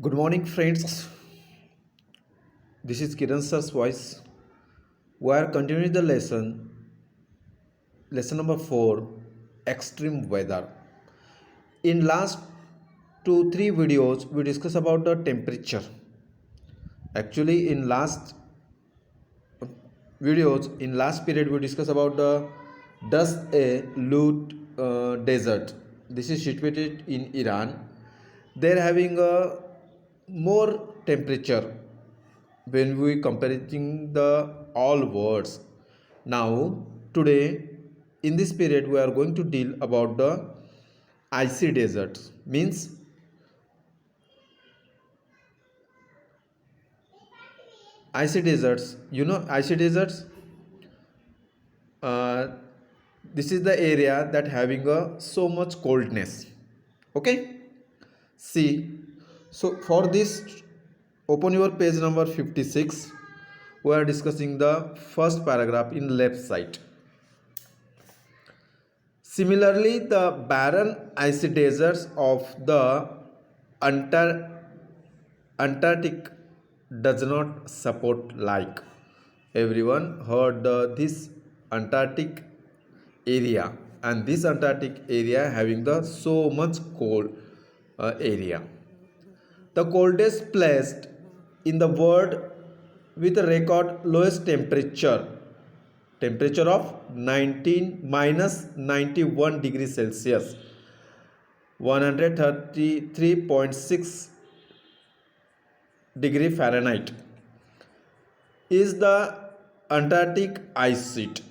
Good morning, friends. This is Kiran Sir's voice. We are continuing the lesson number 4, extreme weather. In last 2 3 videos, we discuss about the temperature. Actually, in last period, we discuss about the Das a Lut desert. This is situated in Iran. They're having a more temperature when we comparing the all words. Now today in this period we are going to deal about the icy deserts. Means icy deserts, icy deserts, uh, this is the area that having a so much coldness. Okay, see, so for this, open your page number 56. We are discussing the first paragraph in left side. Similarly, the barren icy deserts of the Antarctic does not support like. Everyone heard this Antarctic area, and this Antarctic area having the so much cold area. The coldest place in the world with a record lowest temperature of 19 minus 91 degrees Celsius, 133.6 degree Fahrenheit, is the Antarctic ice sheet.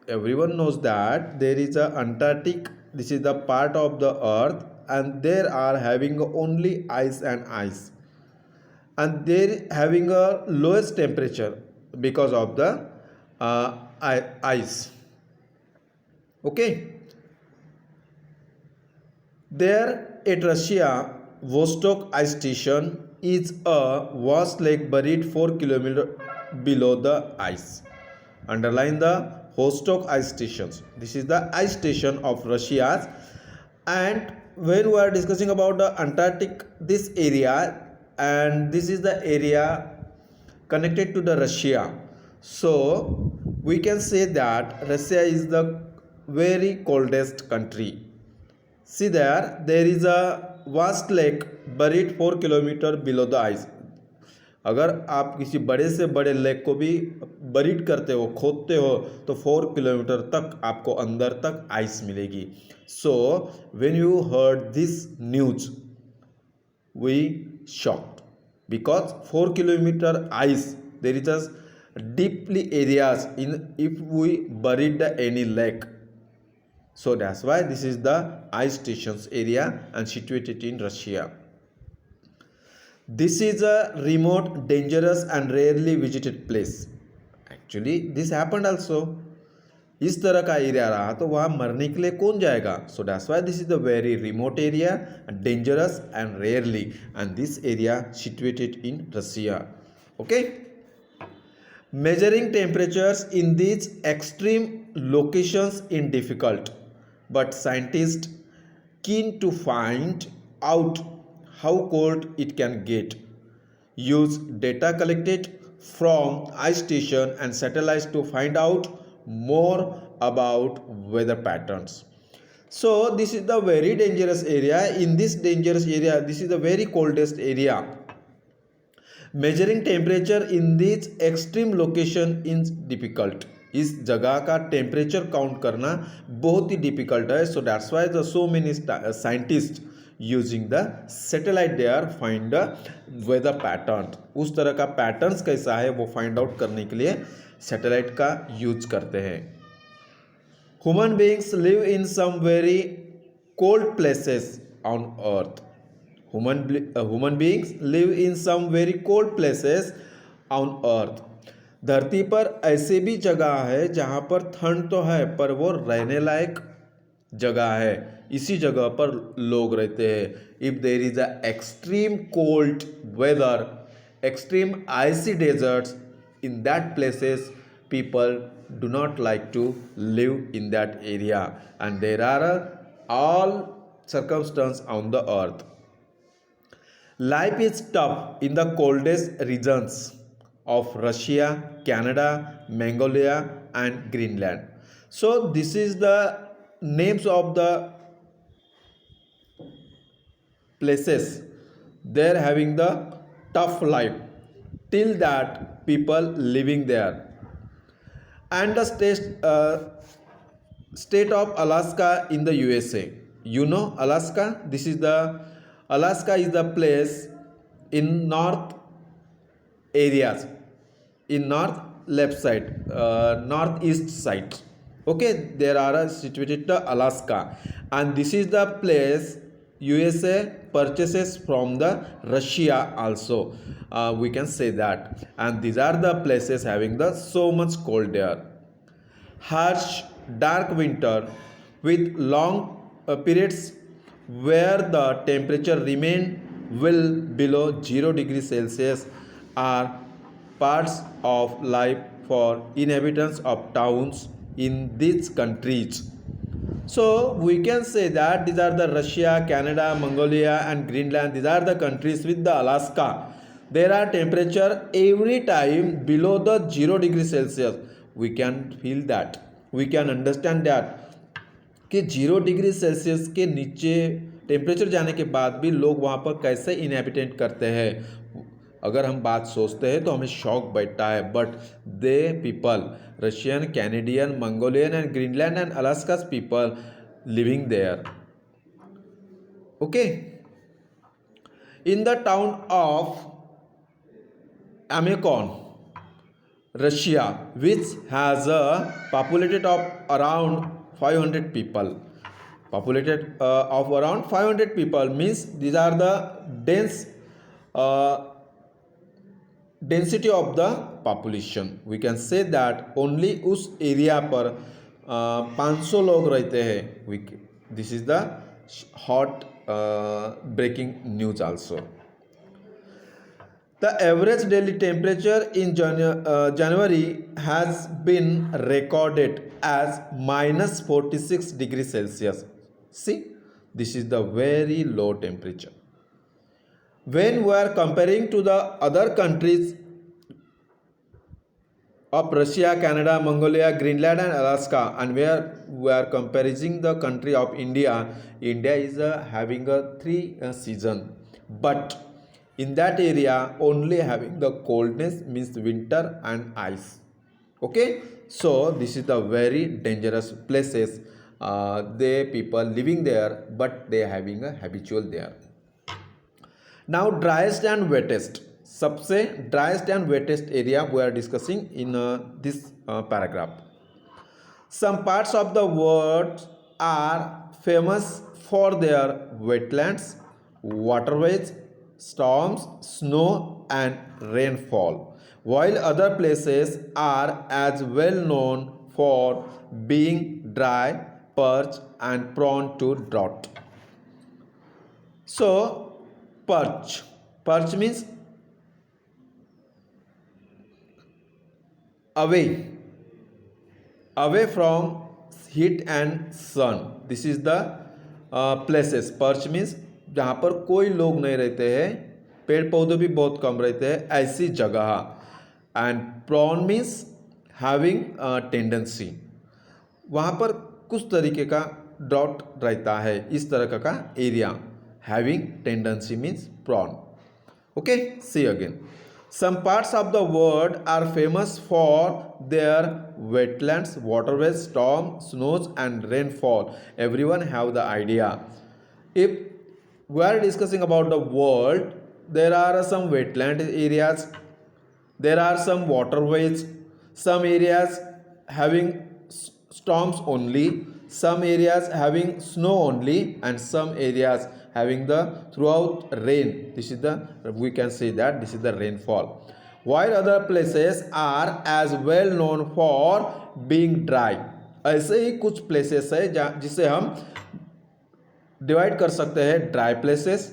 Everyone knows that there is a Antarctic. This is the part of the earth, and there are having only ice and ice, and they're having a lowest temperature because of the ice. Okay, there at Russia, Vostok ice station is a vast lake buried 4 kilometers below the ice. Underline the Vostok ice stations. This is the ice station of Russia. And when we are discussing about the Antarctic, this area, and this is the area connected to the Russia. So we can say that Russia is the very coldest country. See there is a vast lake buried 4 kilometre below the ice. अगर आप किसी बड़े से बड़े lake को भी buried करते हो, खोदते हो, तो 4 किलोमीटर तक आपको अंदर तक आइस मिलेगी. So when you heard this news we shocked because 4 kilometer ice, there is a deeply areas in if we buried any lake. So that's why this is the ice stations area and situated in Russia. This is a remote, dangerous and rarely visited place. Actually this happened also. इस तरह का area रहा तो वहाँ मरने के लिए कौन जाएगा. सो that's why this is the very remote area, dangerous and rarely, and this area situated in Russia. Okay, measuring temperatures in these extreme locations is difficult, but scientists keen to find out how cold it can get use data collected from ice station and satellites to find out more about weather patterns. So this is the very dangerous area. In this dangerous area, this is the very coldest area. Measuring temperature in this extreme location is difficult. इस जगह का temperature count करना बहुत ही difficult है. So that's why the so many scientist using the satellite they are find the weather pattern. उस तरह का पैटर्न्स कैसा है वो फाइंड आउट करने के लिए सैटेलाइट का यूज करते हैं. Human beings live in some very cold places on earth. Human beings live in some very cold places on earth. धरती पर ऐसे भी जगह है जहाँ पर ठंड तो है पर वो रहने लायक जगह है. इसी जगह पर लोग रहते हैं. If there is a extreme cold weather, extreme icy deserts, in that places people do not like to live in that area, and there are all circumstances on the earth. Life is tough in the coldest regions of Russia, Canada, Mongolia, and Greenland. So, this is the names of the places. They're having the tough life till that people living there. And the state of Alaska in the USA. You know Alaska? This is the Alaska is the place in north areas, in north left side, northeast side. Okay, there are situated the Alaska, and this is the place USA purchases from the Russia also. We can say that, and these are the places having the so much cold air. Harsh, dark winter with long periods where the temperature remain well below 0 degrees Celsius are parts of life for inhabitants of towns in these countries. So we can say that these are the Russia, Canada, Mongolia, and Greenland. These are the countries with the Alaska. There are temperature every time below the 0 degrees Celsius. We can feel that. We can understand that कि 0 degree Celsius के नीचे temperature जाने के बाद भी लोग वहाँ पर कैसे इनहेबिटेंट करते हैं। अगर हम बात सोचते हैं तो हमें शौक बैठता है, but the people Russian, Canadian, Mongolian and Greenland and Alaska's people living there. Okay, in the town of Amakon, Russia, which has a populated of around 500 people. Populated of around 500 people means these are the dense density of the population. We can say that only उस area पर 500 लोग रहते हैं. This is the hot breaking news also. The average daily temperature in January has been recorded as minus 46 degrees Celsius. See, this is the very low temperature. When we are comparing to the other countries of Russia, Canada, Mongolia, Greenland and Alaska, and where we are comparing the country of India, India is having a 3 season, but in that area only having the coldness means winter and ice. Okay, so this is the very dangerous places. They people living there, but they having a habitual there. Now driest and wettest, सबसे driest and wettest area we are discussing in this paragraph. Some parts of the world are famous for their wetlands, waterways, storms, snow and rainfall, while other places are as well known for being dry, parched and prone to drought. So parch means away from heat and sun. This is the places. Parch means जहाँ पर कोई लोग नहीं रहते हैं, पेड़ पौधे भी बहुत कम रहते हैं, ऐसी जगह. And prone means having tendency, वहाँ पर कुछ तरीके का ड्राउट रहता है, इस तरह का area. Having tendency means prone. Okay, see again. Some parts of the world are famous for their wetlands, waterways, storms, snows and rainfall. Everyone have the idea. If we are discussing about the world, there are some wetland areas, there are some waterways, some areas having storms only, some areas having snow only, and some areas having the throughout rain. This is the, we can say that this is the rainfall, while other places are as well known for being dry. ऐसे ही कुछ places है जिसे हम divide कर सकते हैं dry places,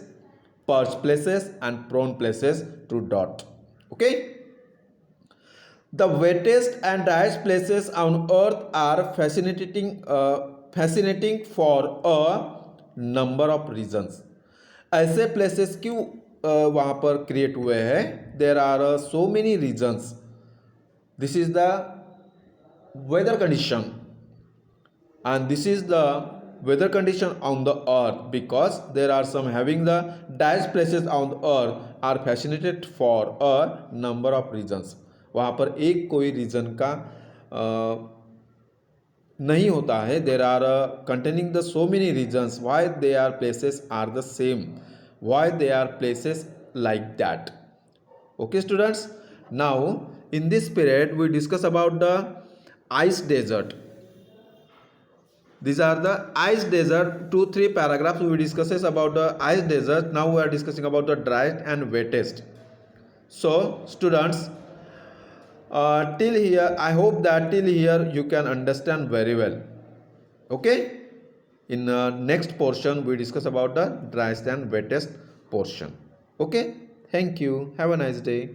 parched places and prone places to dot. Okay, the wettest and driest places on earth are fascinating for a number of reasons. ऐसे places क्यों वहाँ पर क्रिएट हुए हैं. There are so many reasons. This is the weather condition, and this is the weather condition on the earth, because there are some having the diverse places on the earth are fascinated for a number of reasons. वहाँ पर एक कोई reason का नहीं होता है. There are containing the so many reasons why they are places are the same, why they are places like that. Okay students, now in this period we discuss about the ice desert. These are the ice desert. 2-3 paragraphs we discusses about the ice desert. Now we are discussing about the driest and wettest. So students, till here I hope that till here you can understand very well. Okay, in next portion we discuss about the driest and wettest portion. Okay, thank you, have a nice day.